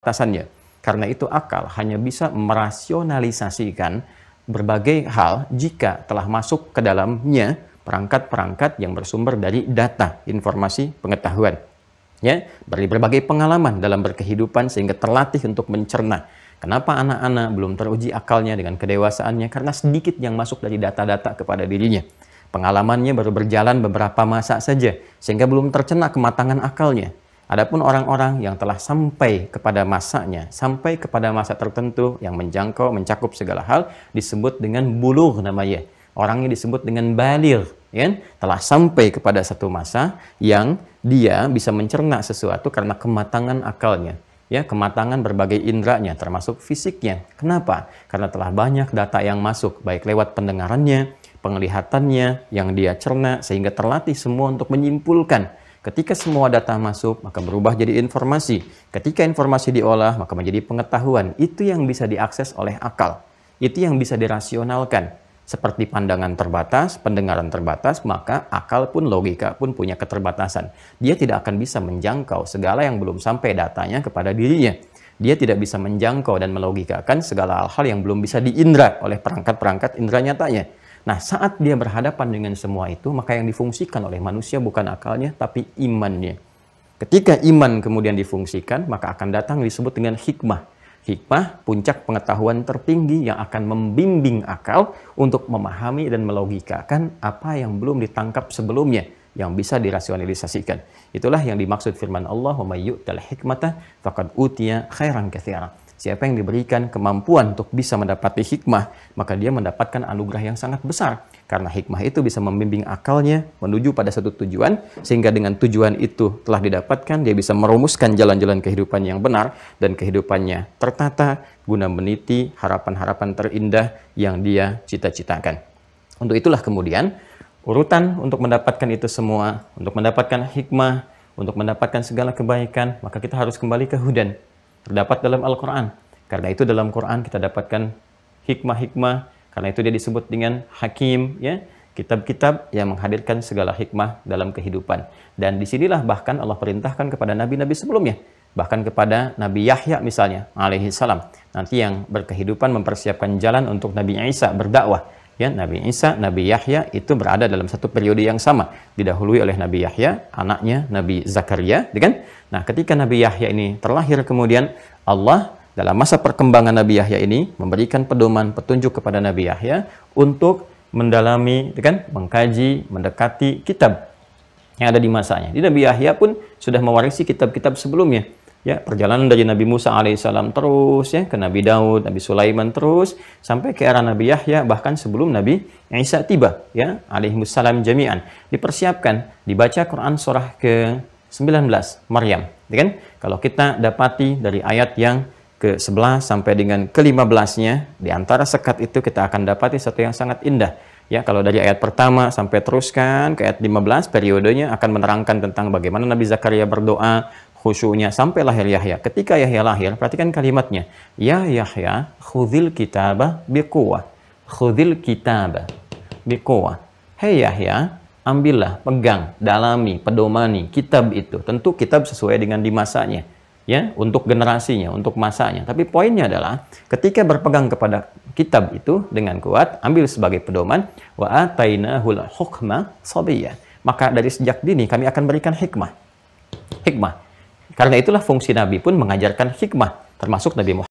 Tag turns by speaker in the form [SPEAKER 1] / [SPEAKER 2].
[SPEAKER 1] batasannya. Karena itu akal hanya bisa merasionalisasikan berbagai hal jika telah masuk ke dalamnya perangkat-perangkat yang bersumber dari data, informasi, pengetahuan. Ya, dari berbagai pengalaman dalam berkehidupan sehingga terlatih untuk mencerna. Kenapa anak-anak belum teruji akalnya dengan kedewasaannya? Karena sedikit yang masuk dari data-data kepada dirinya. Pengalamannya baru berjalan beberapa masa saja, sehingga belum tercerna kematangan akalnya. Adapun orang-orang yang telah sampai kepada masanya, sampai kepada masa tertentu yang menjangkau, mencakup segala hal, disebut dengan bulugh namanya. Orangnya disebut dengan baligh, ya? Telah sampai kepada satu masa yang dia bisa mencerna sesuatu karena kematangan akalnya. Ya, kematangan berbagai indranya, termasuk fisiknya. Kenapa? Karena telah banyak data yang masuk, baik lewat pendengarannya, penglihatannya, yang dia cerna, sehingga terlatih semua untuk menyimpulkan. Ketika semua data masuk, maka berubah jadi informasi. Ketika informasi diolah, maka menjadi pengetahuan. Itu yang bisa diakses oleh akal. Itu yang bisa dirasionalkan. Seperti pandangan terbatas, pendengaran terbatas, maka akal pun, logika pun punya keterbatasan. Dia tidak akan bisa menjangkau segala yang belum sampai datanya kepada dirinya. Dia tidak bisa menjangkau dan melogikakan segala hal-hal yang belum bisa diindra oleh perangkat-perangkat indera nyatanya. Nah, saat dia berhadapan dengan semua itu, maka yang difungsikan oleh manusia bukan akalnya, tapi imannya. Ketika iman kemudian difungsikan, maka akan datang disebut dengan hikmah. Hikmah, puncak pengetahuan tertinggi yang akan membimbing akal untuk memahami dan melogikakan apa yang belum ditangkap sebelumnya, yang bisa dirasionalisasikan. Itulah yang dimaksud firman Allah, "Wa may yu'tal hikmata faqad utiya khairan katsira." Siapa yang diberikan kemampuan untuk bisa mendapati hikmah, maka dia mendapatkan anugerah yang sangat besar. Karena hikmah itu bisa membimbing akalnya menuju pada satu tujuan, sehingga dengan tujuan itu telah didapatkan, dia bisa merumuskan jalan-jalan kehidupan yang benar, dan kehidupannya tertata guna meniti harapan-harapan terindah yang dia cita-citakan. Untuk itulah kemudian, urutan untuk mendapatkan itu semua, untuk mendapatkan hikmah, untuk mendapatkan segala kebaikan, maka kita harus kembali ke hudan. Terdapat dalam Al-Quran. Karena itu dalam Quran kita dapatkan hikmah-hikmah. Karena itu dia disebut dengan hakim, ya, kitab-kitab yang menghadirkan segala hikmah dalam kehidupan. Dan disinilah bahkan Allah perintahkan kepada nabi-nabi sebelumnya. Bahkan kepada Nabi Yahya misalnya, alaihi salam. Nanti yang berkehidupan mempersiapkan jalan untuk Nabi Isa berdakwah. Ya, Nabi Isa, Nabi Yahya itu berada dalam satu periode yang sama. Didahului oleh Nabi Yahya, anaknya Nabi Zakaria, kan? Nah, ketika Nabi Yahya ini terlahir, kemudian Allah dalam masa perkembangan Nabi Yahya ini memberikan pedoman, petunjuk kepada Nabi Yahya untuk mendalami, kan? Mengkaji, mendekati kitab yang ada di masanya. Di Nabi Yahya pun sudah mewarisi kitab-kitab sebelumnya. Ya, perjalanan dari Nabi Musa alaihissalam terus, ya, ke Nabi Daud, Nabi Sulaiman terus, sampai ke era Nabi Yahya, bahkan sebelum Nabi Isa tiba, ya, alaihissalam jami'an. Dipersiapkan, dibaca Quran surah ke-19, Maryam. Ya kan? Kalau kita dapati dari ayat yang ke-11 sampai dengan ke-15-nya, di antara sekat itu kita akan dapati satu yang sangat indah. Ya, kalau dari ayat pertama sampai teruskan ke ayat 15, periodenya akan menerangkan tentang bagaimana Nabi Zakaria berdoa, khusyuknya sampai lahir Yahya. Ketika Yahya lahir, perhatikan kalimatnya. Ya Yahya, khudhil kitaba biquwah. Khudhil kitaba biquwah. Hei Yahya, ambillah, pegang, dalami, pedomani kitab itu. Tentu kitab sesuai dengan di masanya. Ya, untuk generasinya, untuk masanya. Tapi poinnya adalah ketika berpegang kepada kitab itu dengan kuat, ambil sebagai pedoman, wa atainahul hukma sabiyya. Maka dari sejak dini kami akan berikan hikmah. Hikmah. Karena itulah fungsi Nabi pun mengajarkan hikmah, termasuk Nabi Muhammad.